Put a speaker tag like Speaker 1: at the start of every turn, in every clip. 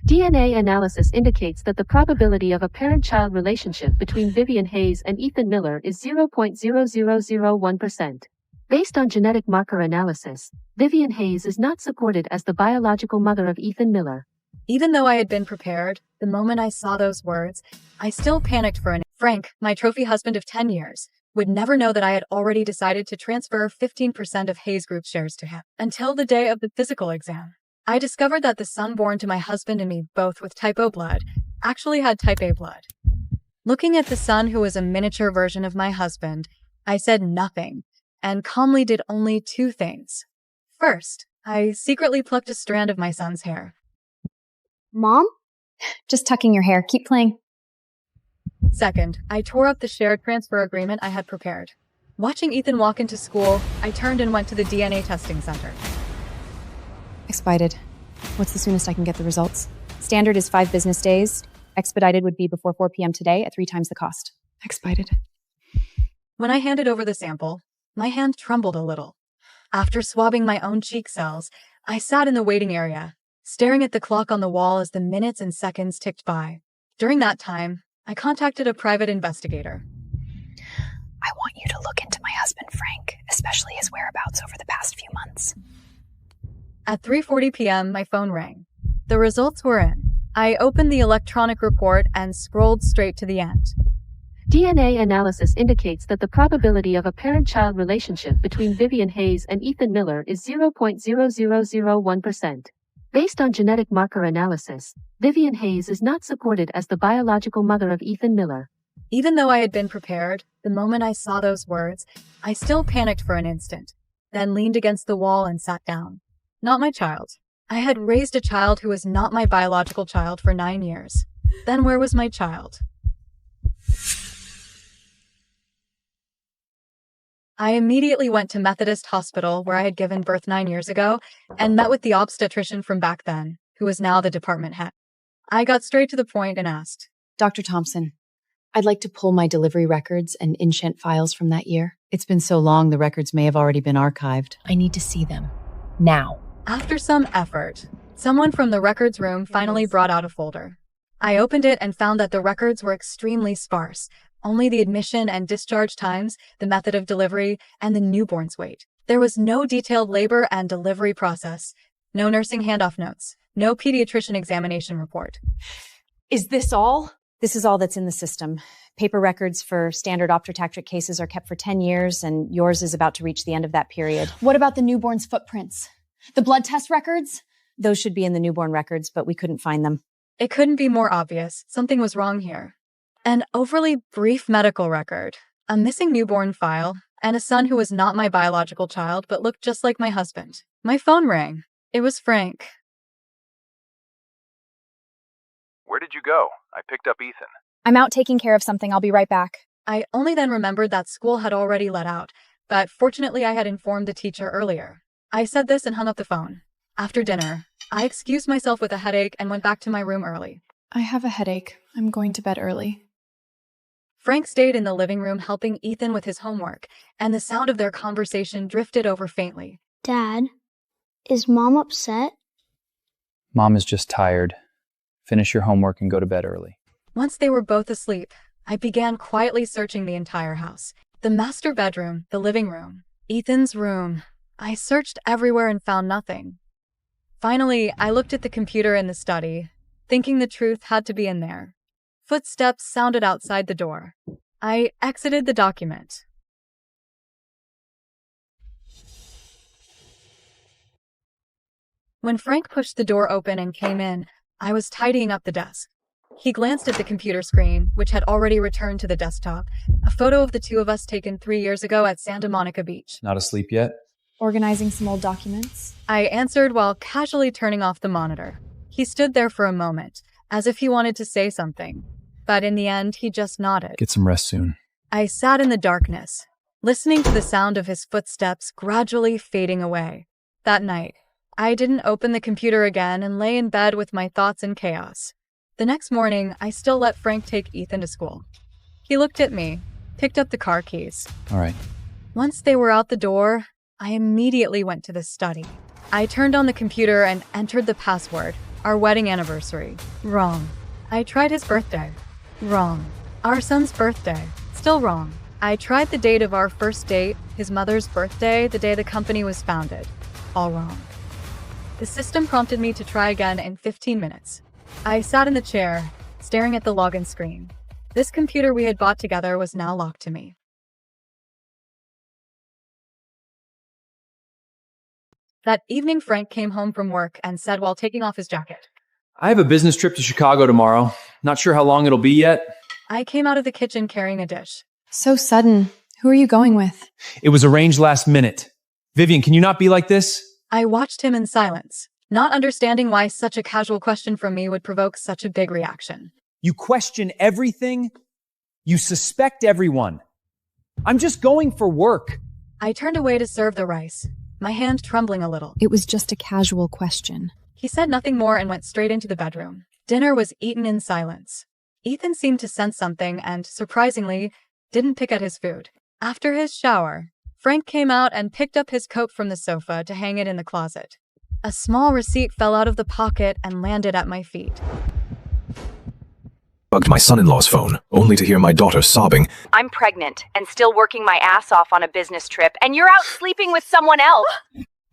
Speaker 1: DNA analysis indicates that the probability of a parent-child relationship between Vivian Hayes and Ethan Miller is 0.0001%. Based on genetic marker analysis, Vivian Hayes is not supported as the biological mother of Ethan Miller.
Speaker 2: Even though I had been prepared, the moment I saw those words, I still panicked for an Frank, my trophy husband of 10 years, would never know that I had already decided to transfer 15% of Hayes Group shares to him. Until the day of the physical exam, I discovered that the son born to my husband and me, both with type O blood, actually had type A blood. Looking at the son who was a miniature version of my husband, I said nothing, and calmly did only two things. First, I secretly plucked a strand of my son's hair.
Speaker 3: Mom?
Speaker 4: Just tucking your hair. Keep playing.
Speaker 2: Second, I tore up the shared transfer agreement I had prepared. Watching Ethan walk into school, I turned and went to the DNA testing center.
Speaker 4: Expedited. What's the soonest I can get the results? Standard is 5 business days. Expedited would be before 4 p.m. today at 3 times the cost. Expedited.
Speaker 2: When I handed over the sample, my hand trembled a little. After swabbing my own cheek cells, I sat in the waiting area, staring at the clock on the wall as the minutes and seconds ticked by. During that time, I contacted a private investigator.
Speaker 4: I want you to look into my husband, Frank, especially his whereabouts over the past few months.
Speaker 2: At 3:40 p.m., my phone rang. The results were in. I opened the electronic report and scrolled straight to the end.
Speaker 1: DNA analysis indicates that the probability of a parent-child relationship between Vivian Hayes and Ethan Miller is 0.0001%. Based on genetic marker analysis, Vivian Hayes is not supported as the biological mother of Ethan Miller.
Speaker 2: Even though I had been prepared, the moment I saw those words, I still panicked for an instant, then leaned against the wall and sat down. Not my child. I had raised a child who was not my biological child for 9 years. Then where was my child? I immediately went to Methodist Hospital, where I had given birth 9 years ago, and met with the obstetrician from back then, who is now the department head. I got straight to the point and asked,
Speaker 5: Dr. Thompson, I'd like to pull my delivery records and in-shunt files from that year. It's been so long, the records may have already been archived. I need to see them. Now.
Speaker 2: After some effort, someone from the records room finally brought out a folder. I opened it and found that the records were extremely sparse. Only the admission and discharge times, the method of delivery, and the newborn's weight. There was no detailed labor and delivery process, no nursing handoff notes, no pediatrician examination report.
Speaker 5: Is this all?
Speaker 4: This is all that's in the system. Paper records for standard obstetric cases are kept for 10 years, and yours is about to reach the end of that period.
Speaker 5: What about the newborn's footprints? The blood test records?
Speaker 4: Those should be in the newborn records, but we couldn't find them.
Speaker 2: It couldn't be more obvious. Something was wrong here. An overly brief medical record, a missing newborn file, and a son who was not my biological child but looked just like my husband. My phone rang. It was Frank.
Speaker 6: Where did you go? I picked up Ethan.
Speaker 4: I'm out taking care of something. I'll be right back.
Speaker 2: I only then remembered that school had already let out, but fortunately I had informed the teacher earlier. I said this and hung up the phone. After dinner, I excused myself with a headache and went back to my room early.
Speaker 3: I have a headache. I'm going to bed early.
Speaker 2: Frank stayed in the living room helping Ethan with his homework, and the sound of their conversation drifted over faintly.
Speaker 3: Dad, is Mom upset?
Speaker 7: Mom is just tired. Finish your homework and go to bed early.
Speaker 2: Once they were both asleep, I began quietly searching the entire house. The master bedroom, the living room, Ethan's room. I searched everywhere and found nothing. Finally, I looked at the computer in the study, thinking the truth had to be in there. Footsteps sounded outside the door. I exited the document. When Frank pushed the door open and came in, I was tidying up the desk. He glanced at the computer screen, which had already returned to the desktop, a photo of the two of us taken 3 years ago at Santa Monica Beach.
Speaker 7: Not asleep yet?
Speaker 4: Organizing some old documents.
Speaker 2: I answered while casually turning off the monitor. He stood there for a moment, as if he wanted to say something. But in the end, he just nodded.
Speaker 7: Get some rest soon.
Speaker 2: I sat in the darkness, listening to the sound of his footsteps gradually fading away. That night, I didn't open the computer again and lay in bed with my thoughts in chaos. The next morning, I still let Frank take Ethan to school. He looked at me, picked up the car keys.
Speaker 7: All right.
Speaker 2: Once they were out the door, I immediately went to the study. I turned on the computer and entered the password, Our wedding anniversary. Wrong. I tried his birthday. Wrong. Our son's birthday. Still wrong. I tried the date of our first date, his mother's birthday, the day the company was founded. All wrong. The system prompted me to try again in 15 minutes. I sat in the chair, staring at the login screen. This computer we had bought together was now locked to me. That evening, Frank came home from work and said while taking off his jacket,
Speaker 7: I have a business trip to Chicago tomorrow. Not sure how long it'll be yet.
Speaker 2: I came out of the kitchen carrying a dish.
Speaker 4: So sudden. Who are you going with?
Speaker 7: It was arranged last minute. Vivian, can you not be like this?
Speaker 2: I watched him in silence, not understanding why such a casual question from me would provoke such a big reaction.
Speaker 7: You question everything? You suspect everyone. I'm just going for work.
Speaker 2: I turned away to serve the rice, my hand trembling a little.
Speaker 4: It was just a casual question.
Speaker 2: He said nothing more and went straight into the bedroom. Dinner was eaten in silence. Ethan seemed to sense something and, surprisingly, didn't pick at his food. After his shower, Frank came out and picked up his coat from the sofa to hang it in the closet. A small receipt fell out of the pocket and landed at my feet.
Speaker 8: Bugged my son-in-law's phone, only to hear my daughter sobbing.
Speaker 9: I'm pregnant and still working my ass off on a business trip, and you're out sleeping with someone else.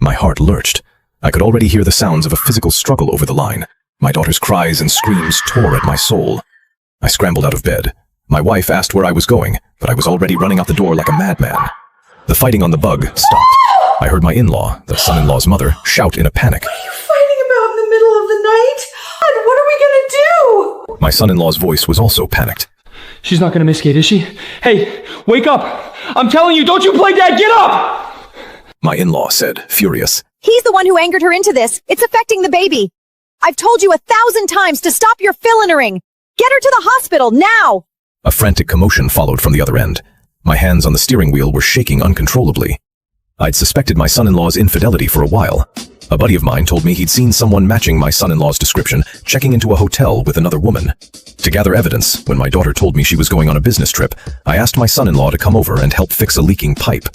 Speaker 8: My heart lurched. I could already hear the sounds of a physical struggle over the line. My daughter's cries and screams tore at my soul. I scrambled out of bed. My wife asked where I was going, but I was already running out the door like a madman. The fighting on the bug stopped. I heard my in-law, the son-in-law's mother, shout in a panic.
Speaker 10: What are you fighting about in the middle of the night? God, what are we gonna do?
Speaker 8: My son-in-law's voice was also panicked.
Speaker 11: She's not gonna miss Kate, is she? Hey, wake up! I'm telling you, don't you play Dad, get up!
Speaker 8: My in-law said, furious.
Speaker 12: He's the one who angered her into this. It's affecting the baby. I've told you 1,000 times to stop your fillering. Get her to the hospital, now!
Speaker 8: A frantic commotion followed from the other end. My hands on the steering wheel were shaking uncontrollably. I'd suspected my son-in-law's infidelity for a while. A buddy of mine told me he'd seen someone matching my son-in-law's description, checking into a hotel with another woman. To gather evidence, when my daughter told me she was going on a business trip, I asked my son-in-law to come over and help fix a leaking pipe.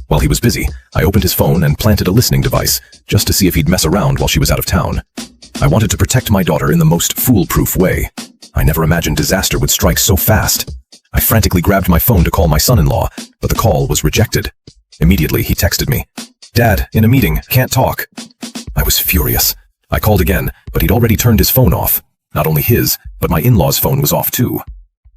Speaker 8: While he was busy, I opened his phone and planted a listening device, just to see if he'd mess around while she was out of town. I wanted to protect my daughter in the most foolproof way. I never imagined disaster would strike so fast. I frantically grabbed my phone to call my son-in-law, but the call was rejected. Immediately, he texted me, "Dad, in a meeting, can't talk." I was furious. I called again, but he'd already turned his phone off. Not only his, but my in-law's phone was off too.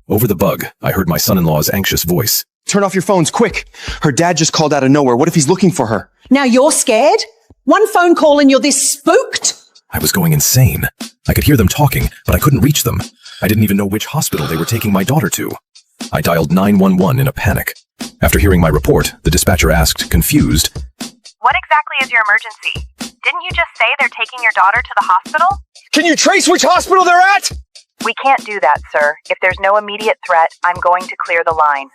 Speaker 8: Over the bug, I heard my son-in-law's anxious voice.
Speaker 13: "Turn off your phones, quick! Her dad just called out of nowhere. What if he's looking for her?"
Speaker 10: Now you're scared? One phone call and you're this spooked?
Speaker 8: I was going insane. I could hear them talking, but I couldn't reach them. I didn't even know which hospital they were taking my daughter to. I dialed 911 in a panic. After hearing my report, the dispatcher asked, confused,
Speaker 9: What exactly is your emergency? Didn't you just say they're taking your daughter to the hospital?
Speaker 13: Can you trace which hospital they're at?
Speaker 9: We can't do that, sir. If there's no immediate threat, I'm going to clear the line.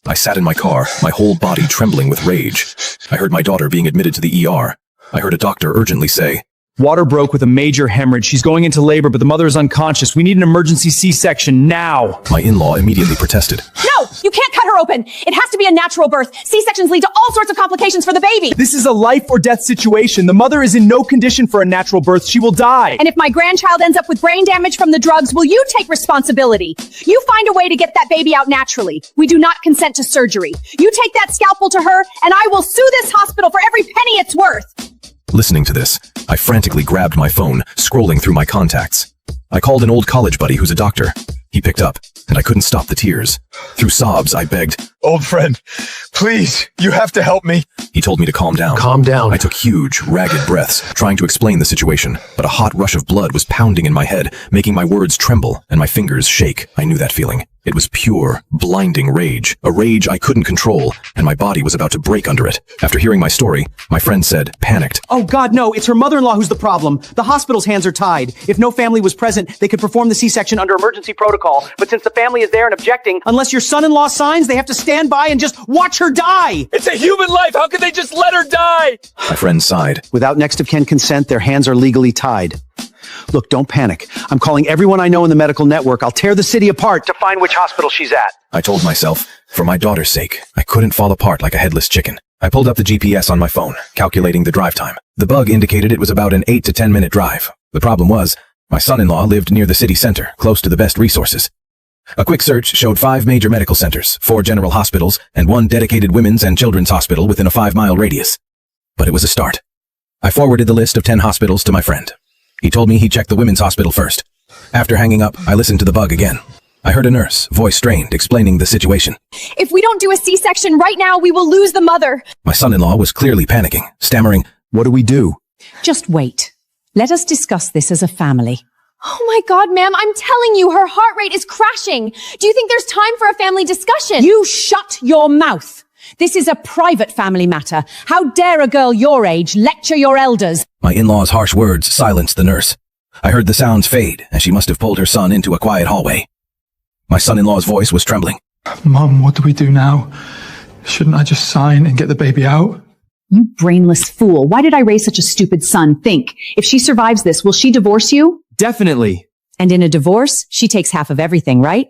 Speaker 8: I sat in my car, my whole body trembling with rage. I heard my daughter being admitted to the ER. I heard a doctor urgently say,
Speaker 7: Water broke with a major hemorrhage. She's going into labor, but the mother is unconscious. We need an emergency C-section now.
Speaker 8: My in-law immediately protested.
Speaker 12: No, you can't cut her open. It has to be a natural birth. C-sections lead to all sorts of complications for the baby.
Speaker 7: This is a life or death situation. The mother is in no condition for a natural birth. She will die.
Speaker 12: And if my grandchild ends up with brain damage from the drugs, will you take responsibility? You find a way to get that baby out naturally. We do not consent to surgery. You take that scalpel to her, and I will sue this hospital for every penny it's worth.
Speaker 8: Listening to this, I frantically grabbed my phone, scrolling through my contacts. I called an old college buddy who's a doctor. He picked up, and I couldn't stop the tears. Through sobs, I begged,
Speaker 13: "Old friend, please, you have to help me."
Speaker 8: He told me to calm down.
Speaker 13: Calm down.
Speaker 8: I took huge, ragged breaths, trying to explain the situation, but a hot rush of blood was pounding in my head, making my words tremble and my fingers shake. I knew that feeling. It was pure, blinding rage, a rage I couldn't control, and my body was about to break under it. After hearing my story, my friend said, panicked,
Speaker 11: "Oh God, no, it's her mother-in-law who's the problem. The hospital's hands are tied. If no family was present, they could perform the C-section under emergency protocol. But since the family is there and objecting, unless your son-in-law signs, they have to stand by and just watch her die."
Speaker 13: It's a human life. How could they just let her die?
Speaker 8: My friend sighed.
Speaker 11: Without next of kin consent, their hands are legally tied. Look, don't panic. I'm calling everyone I know in the medical network. I'll tear the city apart to find which hospital she's at.
Speaker 8: I told myself, for my daughter's sake, I couldn't fall apart like a headless chicken. I pulled up the GPS on my phone, calculating the drive time. The bug indicated it was about an 8 to 10 minute drive. The problem was, my son-in-law lived near the city center, close to the best resources. A quick search showed 5 major medical centers, 4 general hospitals, and 1 dedicated women's and children's hospital within a 5-mile radius. But it was a start. I forwarded the list of 10 hospitals to my friend. He told me he'd check the women's hospital first. After hanging up, I listened to the bug again. I heard a nurse, voice strained, explaining the situation.
Speaker 12: If we don't do a C-section right now, we will lose the mother.
Speaker 8: My son-in-law was clearly panicking, stammering, "What do we do?"
Speaker 14: Just wait. Let us discuss this as a family.
Speaker 12: Oh my God, ma'am, I'm telling you, her heart rate is crashing. Do you think there's time for a family discussion?
Speaker 14: You shut your mouth. This is a private family matter. How dare a girl your age lecture your elders?
Speaker 8: My in-law's harsh words silenced the nurse. I heard the sounds fade, as she must have pulled her son into a quiet hallway. My son-in-law's voice was trembling.
Speaker 15: Mum, what do we do now? Shouldn't I just sign and get the baby out?
Speaker 14: You brainless fool. Why did I raise such a stupid son? Think. If she survives this, will she divorce you?
Speaker 11: Definitely.
Speaker 14: And in a divorce, she takes half of everything, right?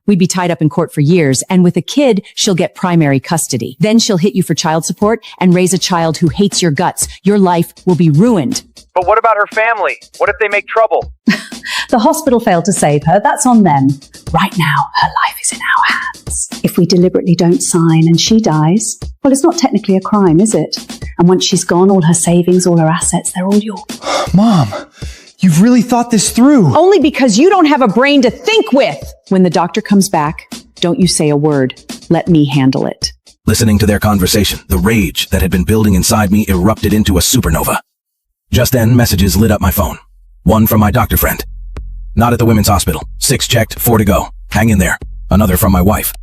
Speaker 14: We'd be tied up in court for years, and with a kid, she'll get primary custody. Then she'll hit you for child support and raise a child who hates your guts. Your life will be ruined.
Speaker 6: But what about her family? What if they make trouble?
Speaker 16: The hospital failed to save her. That's on them. Right now, her life is in our hands. If we deliberately don't sign and she dies, well, it's not technically a crime, is it? And once she's gone, all her savings, all her assets, they're all yours.
Speaker 11: Mom, you've really thought this through.
Speaker 14: Only because you don't have a brain to think with. When the doctor comes back, don't you say a word. Let me handle it.
Speaker 8: Listening to their conversation, the rage that had been building inside me erupted into a supernova. Just then, messages lit up my phone. One from my doctor friend. Not at the women's hospital. 6 checked, 4 to go. Hang in there. Another from my wife.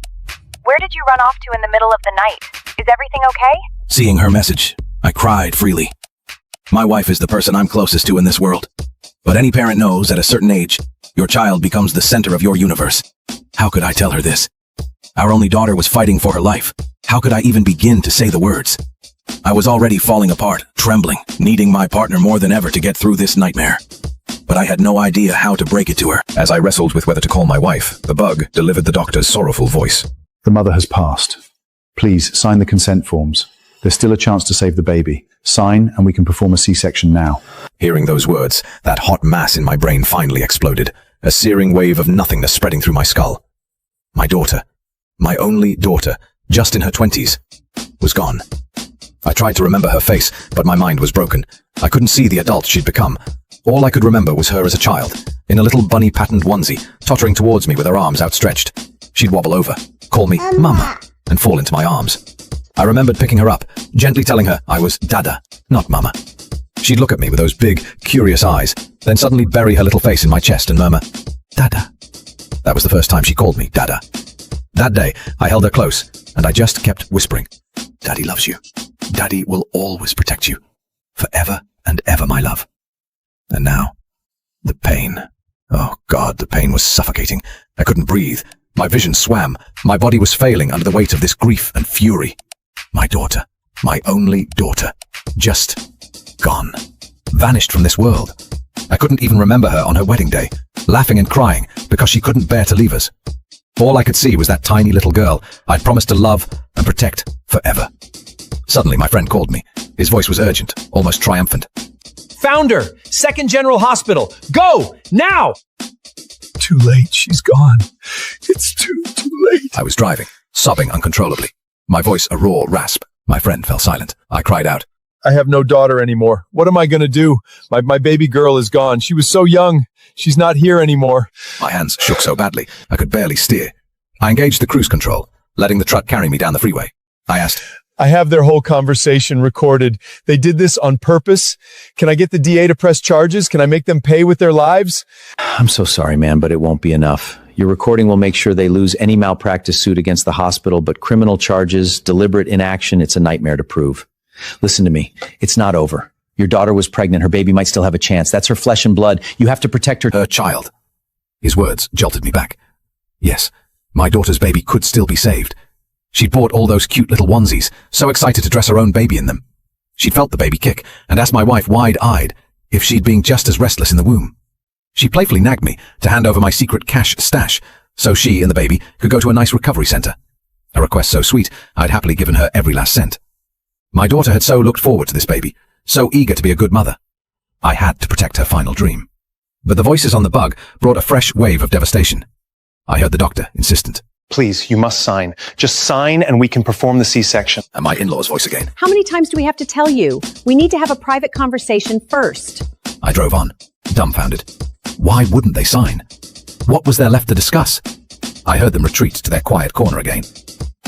Speaker 9: Where did you run off to in the middle of the night? Is everything okay?
Speaker 8: Seeing her message, I cried freely. My wife is the person I'm closest to in this world. But any parent knows at a certain age, your child becomes the center of your universe. How could I tell her this? Our only daughter was fighting for her life. How could I even begin to say the words? I was already falling apart, trembling, needing my partner more than ever to get through this nightmare. But I had no idea how to break it to her. As I wrestled with whether to call my wife, the bug delivered the doctor's sorrowful voice.
Speaker 17: The mother has passed. Please sign the consent forms. There's still a chance to save the baby. Sign and we can perform a C-section now.
Speaker 8: Hearing those words, that hot mass in my brain finally exploded, a searing wave of nothingness spreading through my skull. My daughter, my only daughter, just in her 20s, was gone. I tried to remember her face, but my mind was broken. I couldn't see the adult she'd become. All I could remember was her as a child, in a little bunny-patterned onesie, tottering towards me with her arms outstretched. She'd wobble over, call me Mama, and fall into my arms. I remembered picking her up, gently telling her I was Dada, not Mama. She'd look at me with those big, curious eyes, then suddenly bury her little face in my chest and murmur, Dada. That was the first time she called me Dada. That day, I held her close, and I just kept whispering, Daddy loves you. Daddy will always protect you. Forever and ever, my love. And now, the pain. Oh God, the pain was suffocating. I couldn't breathe. My vision swam. My body was failing under the weight of this grief and fury. My daughter, my only daughter, just gone. Vanished from this world. I couldn't even remember her on her wedding day, laughing and crying because she couldn't bear to leave us. All I could see was that tiny little girl I'd promised to love and protect forever. Suddenly, my friend called me. His voice was urgent, almost triumphant.
Speaker 7: Found her! 2nd General Hospital! Go! Now!
Speaker 15: Too late, she's gone. It's too late.
Speaker 8: I was driving, sobbing uncontrollably. My voice a raw rasp. My friend fell silent. I cried out.
Speaker 15: I have no daughter anymore. What am I going to do? My baby girl is gone. She was so young. She's not here anymore.
Speaker 8: My hands shook so badly, I could barely steer. I engaged the cruise control, letting the truck carry me down the freeway. I asked,
Speaker 15: I have their whole conversation recorded. They did this on purpose. Can I get the DA to press charges? Can I make them pay with their lives?
Speaker 18: I'm so sorry, man, but it won't be enough. Your recording will make sure they lose any malpractice suit against the hospital, but criminal charges, deliberate inaction, it's a nightmare to prove. Listen to me. It's not over. Your daughter was pregnant. Her baby might still have a chance. That's her flesh and blood. You have to protect her.
Speaker 8: Her child. His words jolted me back. Yes, my daughter's baby could still be saved. She'd bought all those cute little onesies, so excited to dress her own baby in them. She'd felt the baby kick and asked my wife wide-eyed if she'd been just as restless in the womb. She playfully nagged me to hand over my secret cash stash so she and the baby could go to a nice recovery center. A request so sweet, I'd happily given her every last cent. My daughter had so looked forward to this baby, so eager to be a good mother. I had to protect her final dream. But the voices on the bug brought a fresh wave of devastation. I heard the doctor insistent.
Speaker 13: Please, you must sign. Just sign and we can perform the C-section.
Speaker 8: And my in-law's voice again.
Speaker 12: How many times do we have to tell you? We need to have a private conversation first.
Speaker 8: I drove on, dumbfounded. Why wouldn't they sign? What was there left to discuss? I heard them retreat to their quiet corner again.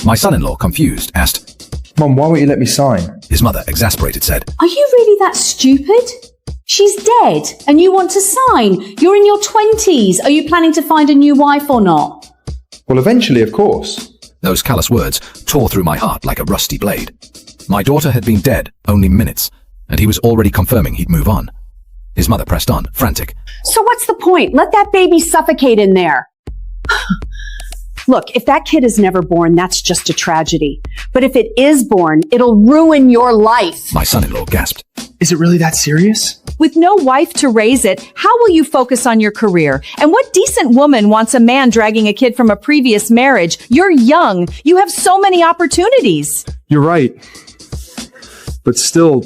Speaker 8: My son-in-law, confused, asked,
Speaker 13: Mom, why won't you let me sign?
Speaker 8: His mother, exasperated, said,
Speaker 16: Are you really that stupid? She's dead, and you want to sign. You're in your 20s. Are you planning to find a new wife or not?
Speaker 13: Well, eventually, of course.
Speaker 8: Those callous words tore through my heart like a rusty blade. My daughter had been dead only minutes, and he was already confirming he'd move on. His mother pressed on, frantic.
Speaker 12: So what's the point? Let that baby suffocate in there. Look, if that kid is never born, that's just a tragedy. But if it is born, it'll ruin your life.
Speaker 8: My son-in-law gasped.
Speaker 13: Is it really that serious?
Speaker 12: With no wife to raise it, how will you focus on your career? And what decent woman wants a man dragging a kid from a previous marriage? You're young. You have so many opportunities.
Speaker 13: You're right. But still,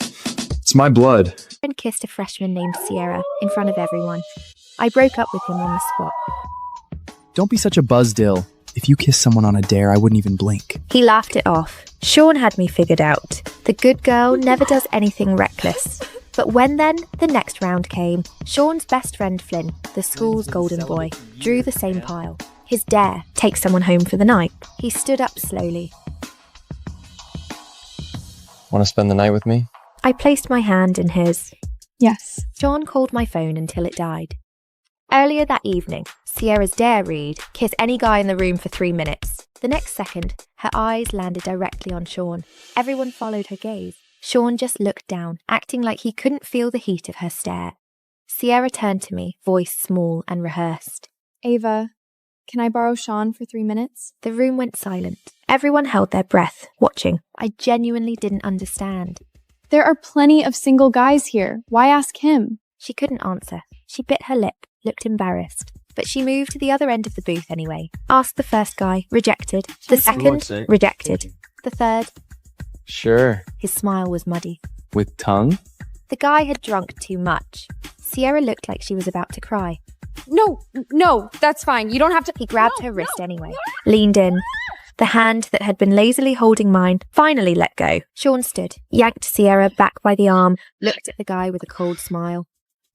Speaker 13: it's my blood.
Speaker 19: And kissed a freshman named Sierra in front of everyone. I broke up with him on the spot.
Speaker 20: Don't be such a buzz-dill. If you kiss someone on a dare, I wouldn't even blink.
Speaker 19: He laughed it off. Sean had me figured out. The good girl never does anything reckless. But when then the next round came, Sean's best friend Flynn, the school's golden boy, drew the same pile. His dare, take someone home for the night. He stood up slowly.
Speaker 21: Want to spend the night with me?
Speaker 19: I placed my hand in his.
Speaker 3: Yes.
Speaker 19: Sean called my phone until it died. Earlier that evening, Sierra's dare read, kiss any guy in the room for 3 minutes. The next second, her eyes landed directly on Sean. Everyone followed her gaze. Sean just looked down, acting like he couldn't feel the heat of her stare. Sierra turned to me, voice small and rehearsed.
Speaker 3: Ava, can I borrow Sean for 3 minutes?
Speaker 19: The room went silent. Everyone held their breath, watching. I genuinely didn't understand.
Speaker 3: There are plenty of single guys here. Why ask him?
Speaker 19: She couldn't answer. She bit her lip, looked embarrassed. But she moved to the other end of the booth anyway. Asked the first guy, rejected. The second, rejected. The third.
Speaker 21: Sure.
Speaker 19: His smile was muddy.
Speaker 21: With tongue?
Speaker 19: The guy had drunk too much. Sierra looked like she was about to cry.
Speaker 22: No, that's fine. You don't have to.
Speaker 19: He grabbed her wrist anyway. Leaned in. The hand that had been lazily holding mine finally let go. Sean stood, yanked Sierra back by the arm, looked at the guy with a cold smile.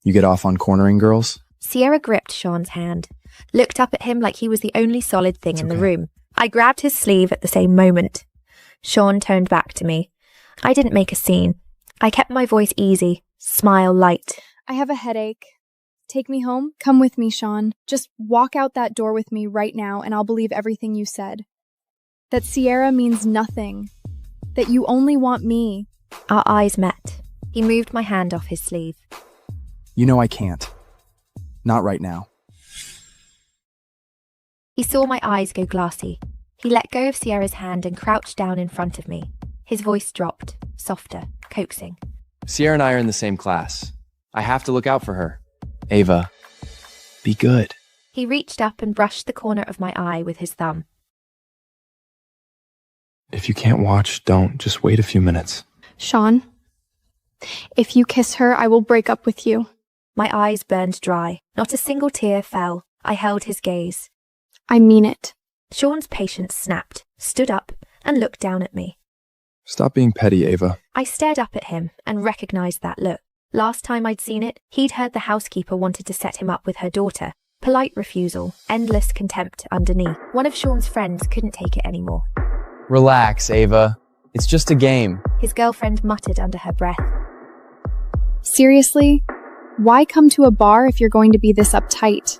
Speaker 20: You get off on cornering girls?
Speaker 19: Sierra gripped Sean's hand, looked up at him like he was the only solid thing in the room. I grabbed his sleeve at the same moment. Sean turned back to me. I didn't make a scene. I kept my voice easy, smile light.
Speaker 3: I have a headache. Take me home? Come with me, Sean. Just walk out that door with me right now and I'll believe everything you said. That Sierra means nothing. That you only want me.
Speaker 19: Our eyes met. He moved my hand off his sleeve.
Speaker 20: You know I can't. Not right now.
Speaker 19: He saw my eyes go glassy. He let go of Sierra's hand and crouched down in front of me. His voice dropped, softer, coaxing.
Speaker 21: Sierra and I are in the same class. I have to look out for her. Ava, be good.
Speaker 19: He reached up and brushed the corner of my eye with his thumb.
Speaker 21: If you can't watch, don't. Just wait a few minutes.
Speaker 3: Sean, if you kiss her, I will break up with you.
Speaker 19: My eyes burned dry. Not a single tear fell. I held his gaze.
Speaker 3: I mean it.
Speaker 19: Sean's patience snapped, stood up, and looked down at me.
Speaker 21: Stop being petty, Ava.
Speaker 19: I stared up at him and recognized that look. Last time I'd seen it, he'd heard the housekeeper wanted to set him up with her daughter. Polite refusal, endless contempt underneath. One of Sean's friends couldn't take it anymore.
Speaker 21: Relax, Ava. It's just a game.
Speaker 19: His girlfriend muttered under her breath.
Speaker 3: Seriously? Why come to a bar if you're going to be this uptight?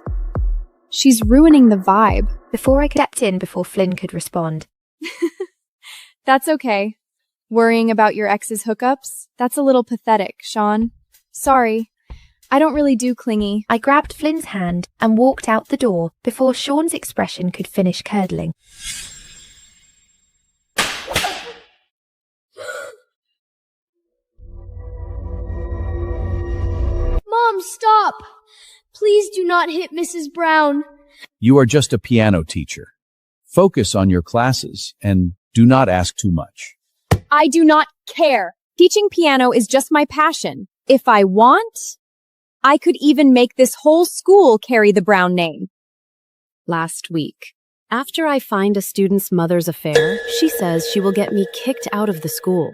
Speaker 3: She's ruining the vibe.
Speaker 19: Before I stepped in before Flynn could respond.
Speaker 3: That's okay. Worrying about your ex's hookups? That's a little pathetic, Sean. Sorry. I don't really do clingy.
Speaker 19: I grabbed Flynn's hand and walked out the door before Sean's expression could finish curdling.
Speaker 23: Mom, stop! Please do not hit Mrs. Brown.
Speaker 24: You are just a piano teacher. Focus on your classes and do not ask too much.
Speaker 4: I do not care. Teaching piano is just my passion. If I want, I could even make this whole school carry the Brown name.
Speaker 1: Last week, after I find a student's mother's affair, she says she will get me kicked out of the school.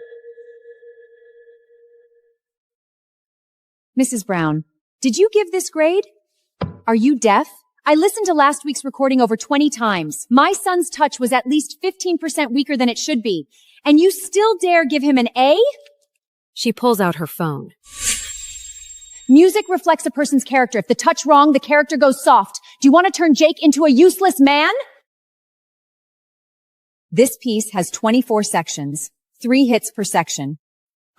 Speaker 4: Mrs. Brown, did you give this grade? Are you deaf? I listened to last week's recording over 20 times. My son's touch was at least 15% weaker than it should be. And you still dare give him an A?
Speaker 1: She pulls out her phone.
Speaker 4: Music reflects a person's character. If the touch wrong, the character goes soft. Do you want to turn Jake into a useless man? This piece has 24 sections, 3 hits per section.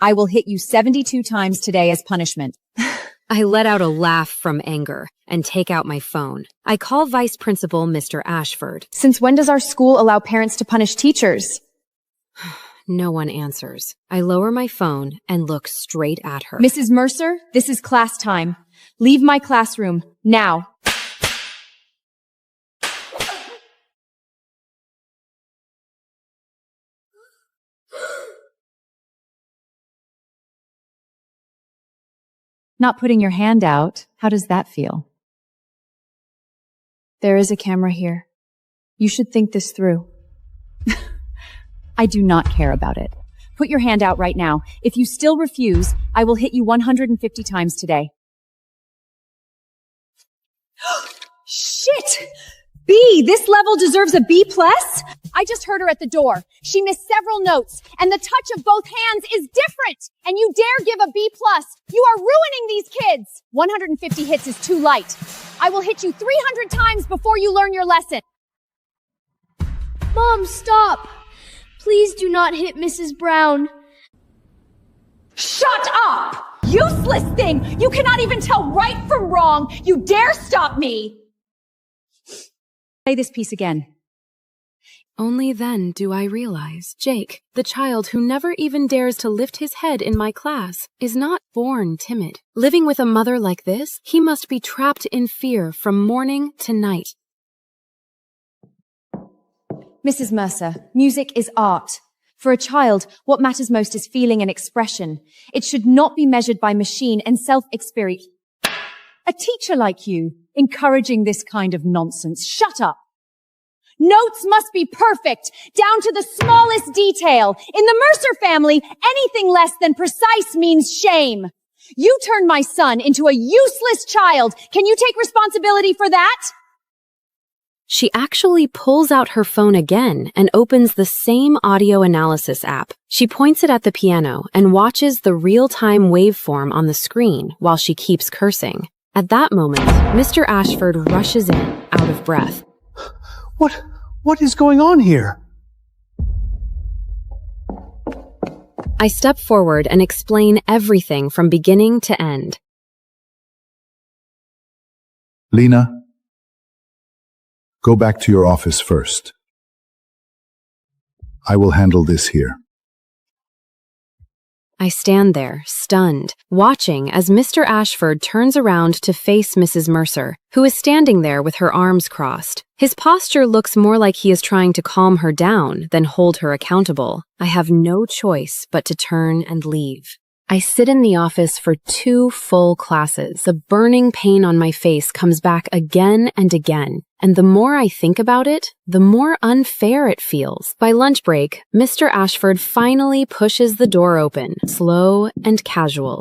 Speaker 4: I will hit you 72 times today as punishment.
Speaker 1: I let out a laugh from anger and take out my phone. I call Vice Principal Mr. Ashford.
Speaker 3: Since when does our school allow parents to punish teachers?
Speaker 1: No one answers. I lower my phone and look straight at her.
Speaker 4: Mrs. Mercer, this is class time. Leave my classroom, now. Not putting your hand out, how does that feel?
Speaker 3: There is a camera here. You should think this through.
Speaker 4: I do not care about it. Put your hand out right now. If you still refuse, I will hit you 150 times today. Shit! B, this level deserves a B+? I just heard her at the door. She missed several notes, and the touch of both hands is different. And you dare give a B+. You are ruining these kids. 150 hits is too light. I will hit you 300 times before you learn your lesson.
Speaker 23: Mom, stop. Please do not hit Mrs. Brown.
Speaker 12: Shut up! Useless thing! You cannot even tell right from wrong! You dare stop me!
Speaker 4: Play this piece again.
Speaker 1: Only then do I realize Jake, the child who never even dares to lift his head in my class, is not born timid. Living with a mother like this, he must be trapped in fear from morning to night.
Speaker 4: Mrs. Mercer, music is art. For a child, what matters most is feeling and expression. It should not be measured by machine and self-experience. A teacher like you, encouraging this kind of nonsense. Shut up. Notes must be perfect, down to the smallest detail. In the Mercer family, anything less than precise means shame. You turned my son into a useless child. Can you take responsibility for that?
Speaker 1: She actually pulls out her phone again and opens the same audio analysis app. She points it at the piano and watches the real-time waveform on the screen while she keeps cursing. At that moment, Mr. Ashford rushes in, out of breath.
Speaker 2: What is going on here?
Speaker 1: I step forward and explain everything from beginning to end.
Speaker 17: Lena, go back to your office first. I will handle this here.
Speaker 1: I stand there, stunned, watching as Mr. Ashford turns around to face Mrs. Mercer, who is standing there with her arms crossed. His posture looks more like he is trying to calm her down than hold her accountable. I have no choice but to turn and leave. I sit in the office for 2 full classes. The burning pain on my face comes back again and again. And the more I think about it, the more unfair it feels. By lunch break, Mr. Ashford finally pushes the door open, slow and casual.